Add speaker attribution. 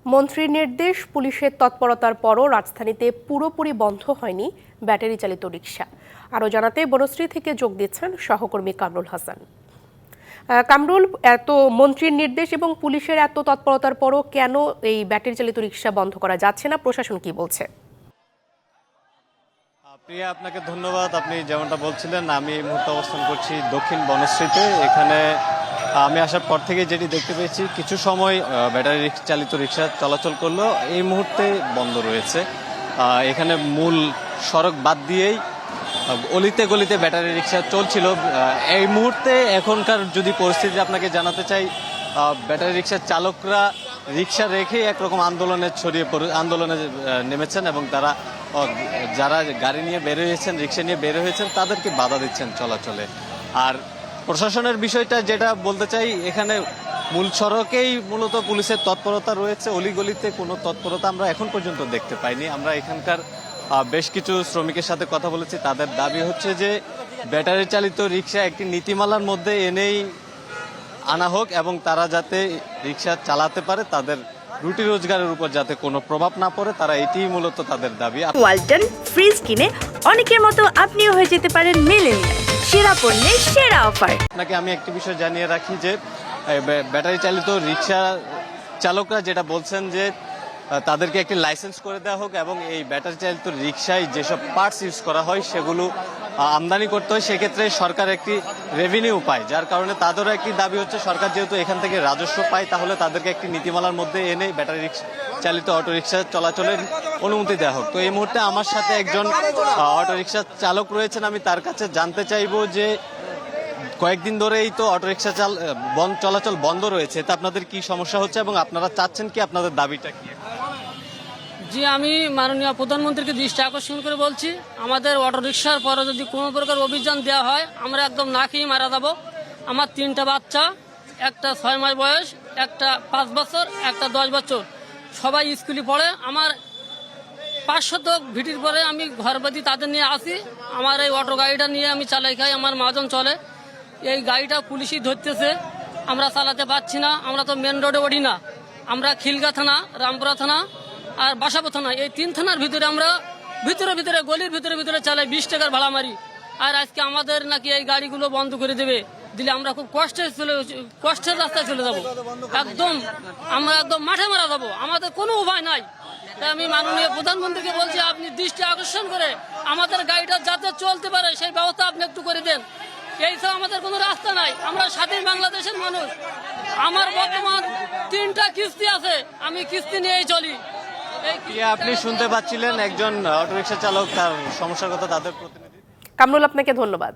Speaker 1: মন্ত্রীর নির্দেশ, পুলিশের তৎপরতার পরও রাজধানীতে পুরোপুরি বন্ধ হয়নি ব্যাটারি চালিত রিকশা। আরও জানাতে বনশ্রী থেকে যোগ দিচ্ছেন সহকর্মী কামরুল হাসান। কামরুল, এত মন্ত্রীর নির্দেশ এবং পুলিশের এত তৎপরতার পরও কেন এই ব্যাটারি চালিত রিকশা বন্ধ করা যাচ্ছে না, প্রশাসন কি বলছে?
Speaker 2: প্রিয়া, আপনাকে ধন্যবাদ। আপনি যেমনটা বলছিলেন, আমি এই মুহূর্তে অবস্থান করছি দক্ষিণ বনশ্রীতে। এখানে আমি আসার পর থেকে যেটি দেখতে পেয়েছি, কিছু সময় ব্যাটারি চালিত রিকশা চলাচল করলেও এই মুহূর্তে বন্ধ রয়েছে। এখানে মূল সড়ক বাদ দিয়েই অলিতে গলিতে ব্যাটারি রিকশা চলছিল। এই মুহূর্তে এখনকার যদি পরিস্থিতি আপনাকে জানাতে চাই, ব্যাটারি রিকশার চালকরা রিকশা রেখে একরকম আন্দোলনে নেমেছেন এবং তারা যারা গাড়ি নিয়ে বের হয়েছেন, রিকশা নিয়ে বের হয়েছেন, তাদেরকে বাধা দিচ্ছেন চলাচলে। আর প্রশাসনের বিষয়টা যেটা বলতে চাই, এখানে মূল সড়কেই মূলত পুলিশের তৎপরতা রয়েছে, অলিগলিতে কোনো তৎপরতা আমরা এখন পর্যন্ত দেখতে পাইনি। আমরা এখানকার বেশ কিছু শ্রমিকের সাথে কথা বলেছি। তাদের দাবি হচ্ছে যে ব্যাটারি চালিত রিকশা একটি নীতিমালার মধ্যে এনেই আনা হোক এবং তারা যাতে রিকশা চালাতে পারে, তাদের রুটি রোজগারের উপর যাতে কোনো প্রভাব না পড়ে, তারা এটিই মূলত তাদের দাবি।
Speaker 3: ওয়ালটন ফ্রিজ কিনে অনেকের মতো আপনিও হয়ে যেতে পারেন মিলেনিয়াল সেরা পণ্যের সেরা অফার।
Speaker 2: আপনাকে আমি একটি বিষয় জানিয়ে রাখি যে ব্যাটারি চালিত রিকশা চালকরা যেটা বলছেন যে তাদেরকে একটি লাইসেন্স করে দেওয়া হোক এবং এই ব্যাটারি চালিত রিকশায় যেসব পার্টস ইউজ করা হয় সেগুলো আমদানি করতে হয়। সেক্ষেত্রে সরকার একটি রেভিনিউ পায়, যার কারণে তাদেরও একটি দাবি হচ্ছে সরকার যেহেতু এখান থেকে রাজস্ব পায়, তাহলে তাদেরকে একটি নীতিমালার মধ্যে এনে ব্যাটারি চালিত অটোরিকশা চলাচলের অনুমতি দেওয়া হোক। তো এই মুহূর্তে আমার সাথে একজন অটোরিকশা চালক রয়েছেন। আমি তার কাছে জানতে চাইবো যে কয়েকদিন ধরেই তো অটোরিকশা চলাচল বন্ধ রয়েছে, তা আপনাদের কি সমস্যা হচ্ছে এবং আপনারা চাচ্ছেন কি, আপনাদের দাবিটা কি?
Speaker 4: জি, আমি মাননীয় প্রধানমন্ত্রীকে দৃষ্টি আকর্ষণ করে বলছি, আমাদের অটোরিকশার পরে যদি কোনো প্রকার অভিযান দেওয়া হয়, আমরা একদম না খেয়ে মারা যাব। আমার 3টা বাচ্চা, একটা 6 মাস বয়স, একটা 5 বছর, একটা 10 বছর, সবাই স্কুলে পড়ে। আমার 500 ভিটির পরে আমি ঘরবাদি তাদের নিয়ে আসি। আমার এই অটো গাড়িটা নিয়ে আমি চালাই খাই, আমার মাজন চলে। এই গাড়িটা পুলিশই ধরতেছে, আমরা চালাতে পারছি না। আমরা তো মেন রোডে ওঠি না, আমরা খিলগা থানা, রামপুরা থানা আর বাসাবো থানা, এই 3 থানার ভিতরে আমরা ভিতরে গলির ভিতরে চালাই, 20 টাকার ভাড়া মারি। আর আজকে আমাদের নাকি এই গাড়িগুলো বন্ধ করে দিলে আমরা খুব কষ্টের রাস্তায় চলে যাব। আমরা একদম মাঠে মারা যাবো, আমাদের কোনো উপায় নাই। তাই আমি মাননীয় প্রধানমন্ত্রীকে বলছি, আপনি দৃষ্টি আকর্ষণ করে আমাদের গাড়িটা যাতে চলতে পারে সেই ব্যবস্থা আপনি একটু করে দেন। এই তো আমাদের কোনো রাস্তা নাই, আমরা স্বাধীন বাংলাদেশের মানুষ। আমার বর্তমান 3টা কিস্তি আছে, আমি কিস্তি নিয়েই চলি।
Speaker 2: আপনি শুনতে পাচ্ছিলেন একজন অটোরিকশা চালক তার সমস্যার কথা তাদের প্রতিনিধি।
Speaker 1: কামরুল, আপনাকে ধন্যবাদ।